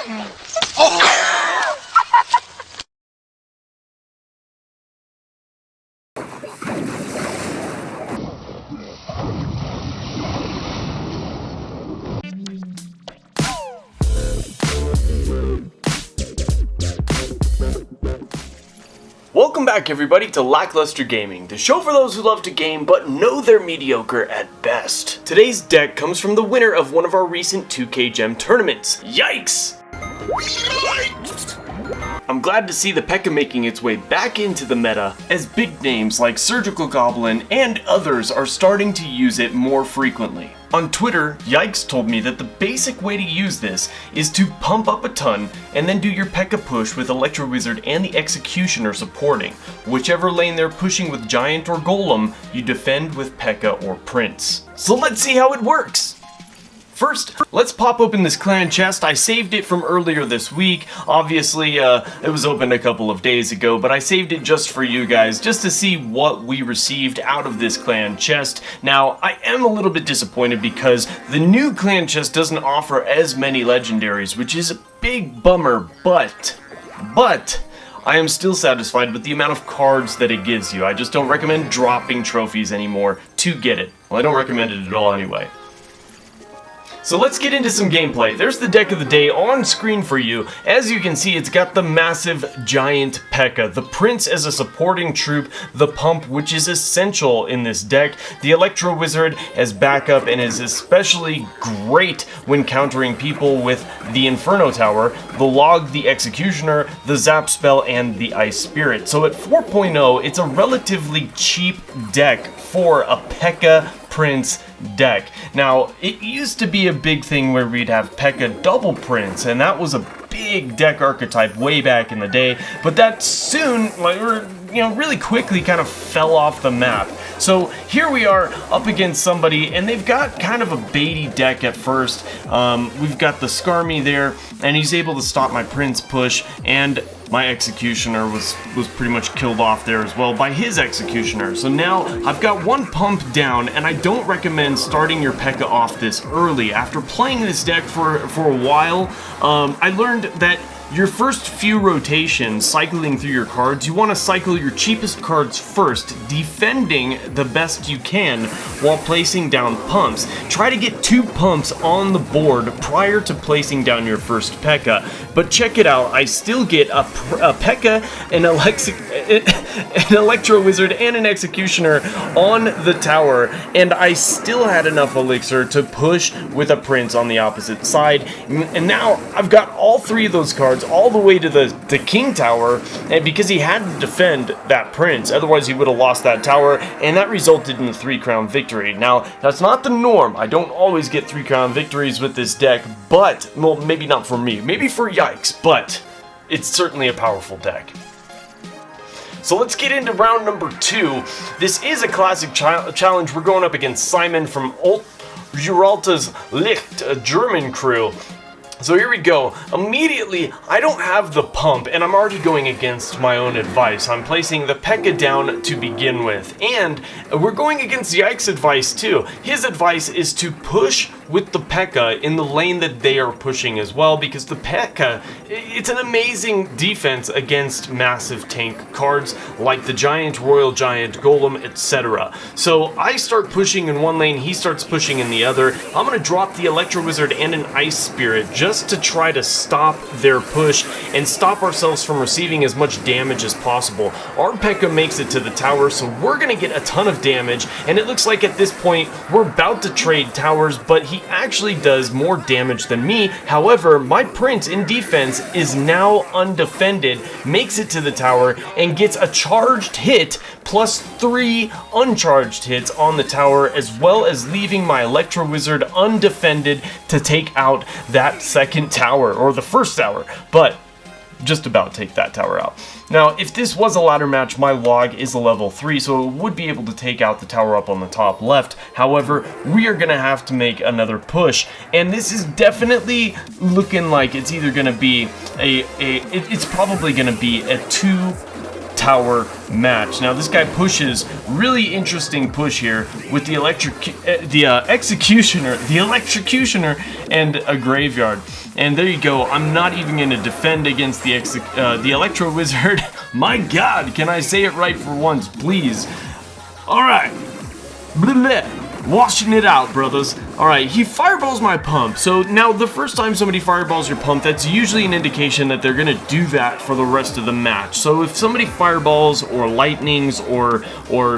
Welcome back everybody to LackLuster Gaming, the show for those who love to game but know they're mediocre at best. Today's deck comes from the winner of one of our recent 2K Gem tournaments, YIKES! I'm glad to see the Pekka making its way back into the meta, as big names like Surgical Goblin and others are starting to use it more frequently. On Twitter, YIKES told me that the basic way to use this is to pump up a ton and then do your Pekka push with Electro Wizard and the Executioner supporting. Whichever lane they're pushing with Giant or Golem, you defend with Pekka or Prince. So let's see how it works! First, let's pop open this clan chest. I saved it from earlier this week. Obviously, it was opened a couple of days ago, but I saved it just for you guys, just to see what we received out of this clan chest. Now, I am a little bit disappointed because the new clan chest doesn't offer as many legendaries, which is a big bummer, but I am still satisfied with the amount of cards that it gives you. I just don't recommend dropping trophies anymore to get it. Well, I don't recommend it at all anyway. So let's get into some gameplay. There's the deck of the day on screen for you. As you can see, it's got the massive giant Pekka, the Prince as a supporting troop, the Pump, which is essential in this deck, the Electro Wizard as backup and is especially great when countering people with the Inferno Tower, the Log, the Executioner, the Zap Spell, and the Ice Spirit. So at 4.0, it's a relatively cheap deck for a Pekka Prince deck. Now, it used to be a big thing where we'd have Pekka Double Prince, and that was a big deck archetype way back in the day, but that soon, really quickly kind of fell off the map. So here we are up against somebody, and they've got kind of a baity deck at first. We've got the Skarmy there, and he's able to stop my Prince push, and my Executioner was pretty much killed off there as well by his Executioner. So now I've got one pump down, and I don't recommend starting your Pekka off this early. After playing this deck for a while, I learned that your first few rotations, cycling through your cards, you want to cycle your cheapest cards first, defending the best you can while placing down pumps. Try to get 2 pumps on the board prior to placing down your first Pekka. But check it out, I still get a Pekka, an Electro Wizard, and an Executioner on the tower, and I still had enough elixir to push with a Prince on the opposite side. And now I've got all 3 of those cards all the way to the King Tower, and because he had to defend that Prince, otherwise he would have lost that tower, and that resulted in a 3-crown victory. Now, that's not the norm. I don't always get 3-crown victories with this deck, but, well, maybe not for me, maybe for YIKES, but it's certainly a powerful deck. So let's get into round number 2. This is a classic challenge. We're going up against Simon from Gibraltar's Licht, a German crew. So here we go. Immediately, I don't have the pump, and I'm already going against my own advice. I'm placing the Pekka down to begin with, and we're going against YIKES' advice too. His advice is to push with the Pekka in the lane that they are pushing as well, because the Pekka, it's an amazing defense against massive tank cards like the Giant, Royal Giant, Golem, etc. So I start pushing in one lane, he starts pushing in the other. I'm going to drop the Electro Wizard and an Ice Spirit just to try to stop their push and stop ourselves from receiving as much damage as possible. Our Pekka makes it to the tower, so we're going to get a ton of damage, and it looks like at this point we're about to trade towers, but he actually does more damage than me. However, my Prince in defense is now undefended, makes it to the tower, and gets a charged hit plus 3 uncharged hits on the tower, as well as leaving my Electro Wizard undefended to take out that second tower, or the first tower, but just about take that tower out. Now, if this was a ladder match, my log is a level 3, so it would be able to take out the tower up on the top left. However, we are going to have to make another push, and this is definitely looking like it's either going to be it's probably going to be a 2 tower match. Now this guy pushes really interesting push here with the executioner and a graveyard. And there you go. I'm not even going to defend against the Electro Wizard. My God, can I say it right for once, please? All right. Washing it out, brothers. Alright, he fireballs my pump. So now the first time somebody fireballs your pump, that's usually an indication that they're going to do that for the rest of the match. So if somebody fireballs or lightnings or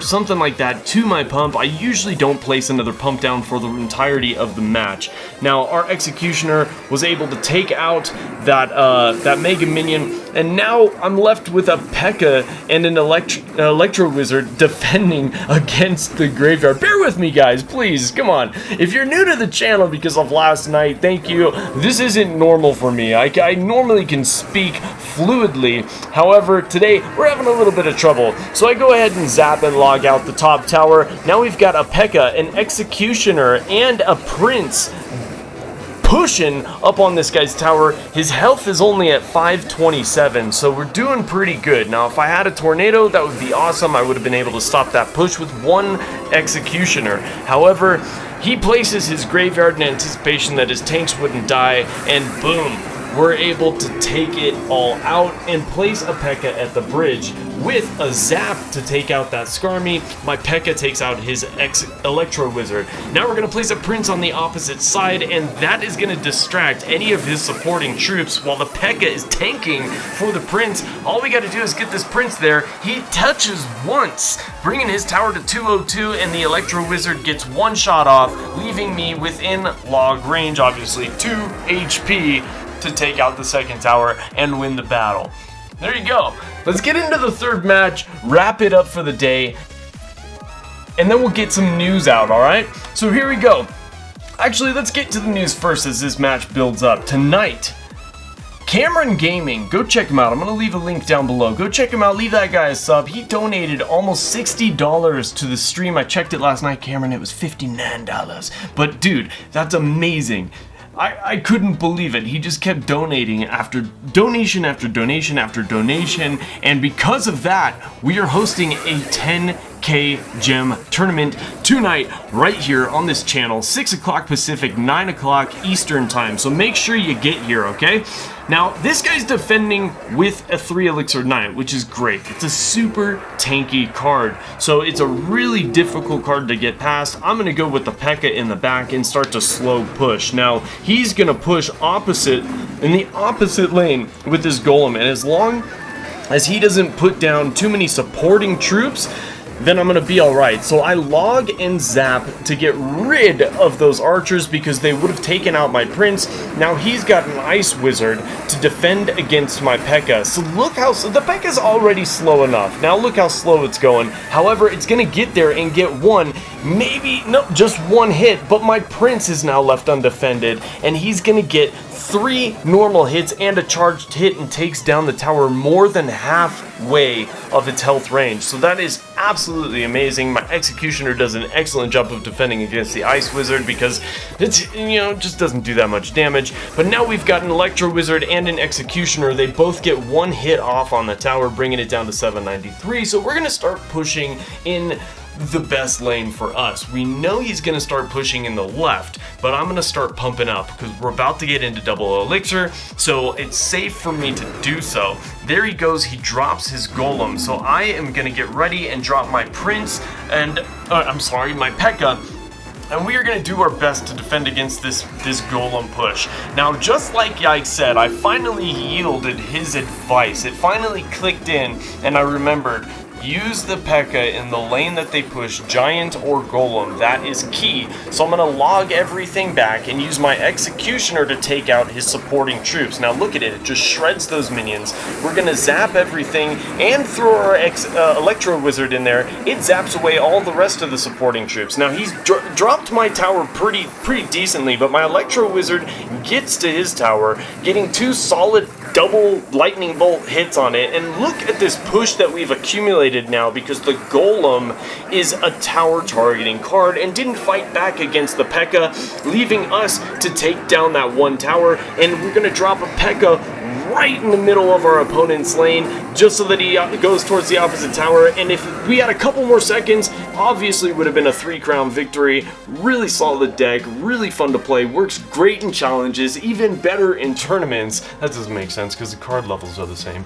something like that to my pump, I usually don't place another pump down for the entirety of the match. Now our Executioner was able to take out that Mega Minion, and now I'm left with a Pekka and an Electro Wizard defending against the graveyard. Bear with me, guys, please, come on. If you're new to the channel because of last night, thank you. This isn't normal for me. I normally can speak fluidly. However, today we're having a little bit of trouble. So I go ahead and zap and log out the top tower. Now we've got a Pekka, an Executioner, and a Prince pushing up on this guy's tower. His health is only at 527, so we're doing pretty good. Now, if I had a tornado, that would be awesome. I would have been able to stop that push with one Executioner. However, he places his graveyard in anticipation that his tanks wouldn't die, and boom, we're able to take it all out and place a Pekka at the bridge with a zap to take out that Skarmy. My Pekka takes out his Electro Wizard. Now we're going to place a Prince on the opposite side, and that is going to distract any of his supporting troops while the Pekka is tanking for the Prince. All we got to do is get this Prince there. He touches once, bringing his tower to 202, and the Electro Wizard gets one shot off, leaving me within log range, obviously 2 HP, to take out the second tower and win the battle. There you go. Let's get into the third match, wrap it up for the day, and then we'll get some news out, alright? So here we go. Actually, let's get to the news first as this match builds up. Tonight, Cameron Gaming, go check him out. I'm going to leave a link down below. Go check him out, leave that guy a sub. He donated almost $60 to the stream. I checked it last night, Cameron, it was $59. But dude, that's amazing. I couldn't believe it. He just kept donating after donation after donation after donation, and because of that, we are hosting a 10K gem tournament tonight right here on this channel, 6 o'clock Pacific, 9 o'clock Eastern time, so make sure you get here, okay? Now, this guy's defending with a 3 Elixir Knight, which is great. It's a super tanky card, so it's a really difficult card to get past. I'm going to go with the Pekka in the back and start to slow push. Now, he's going to push opposite, in the opposite lane with his Golem, and as long as he doesn't put down too many supporting troops, then I'm gonna be alright. So I log and zap to get rid of those archers because they would have taken out my Prince. Now he's got an Ice Wizard to defend against my Pekka. So look how, the Pekka's already slow enough. Now look how slow it's going. However, it's gonna get there and get one, maybe, no, just one hit, but my Prince is now left undefended, and he's gonna get 3 normal hits and a charged hit and takes down the tower more than halfway of its health range. So that is absolutely amazing. My Executioner does an excellent job of defending against the Ice Wizard because it's, you know, just doesn't do that much damage. But now we've got an Electro Wizard and an Executioner. They both get 1 hit off on the tower, bringing it down to 793. So we're gonna start pushing in the best lane for us. We know he's gonna start pushing in the left, but I'm gonna start pumping up because we're about to get into double elixir, so it's safe for me to do so. There he goes, he drops his Golem, so I am gonna get ready and drop my Prince and, my Pekka, and we are going to do our best to defend against this Golem push. Now, just like Yikes said, I finally yielded his advice. It finally clicked in, and I remembered, use the Pekka in the lane that they push, Giant or Golem. That is key. So I'm going to log everything back and use my Executioner to take out his supporting troops. Now look at it, it just shreds those minions. We're going to zap everything and throw our Electro Wizard in there. It zaps away all the rest of the supporting troops. Now he's dropped my tower pretty decently, but my Electro Wizard gets to his tower, getting 2 solid double lightning bolt hits on it, and look at this push that we've accumulated now because the Golem is a tower targeting card and didn't fight back against the Pekka, leaving us to take down that 1 tower, and we're gonna drop a Pekka right in the middle of our opponent's lane, just so that he goes towards the opposite tower, and if we had a couple more seconds, obviously it would have been a 3-crown victory. Really solid deck, really fun to play, works great in challenges, even better in tournaments. That doesn't make sense because the card levels are the same.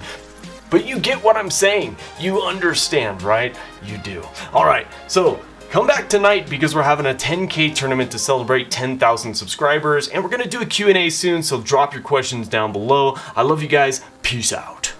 But you get what I'm saying. You understand, right? You do. Alright, so come back tonight because we're having a 10K tournament to celebrate 10,000 subscribers, and we're going to do a Q&A soon, so drop your questions down below. I love you guys. Peace out.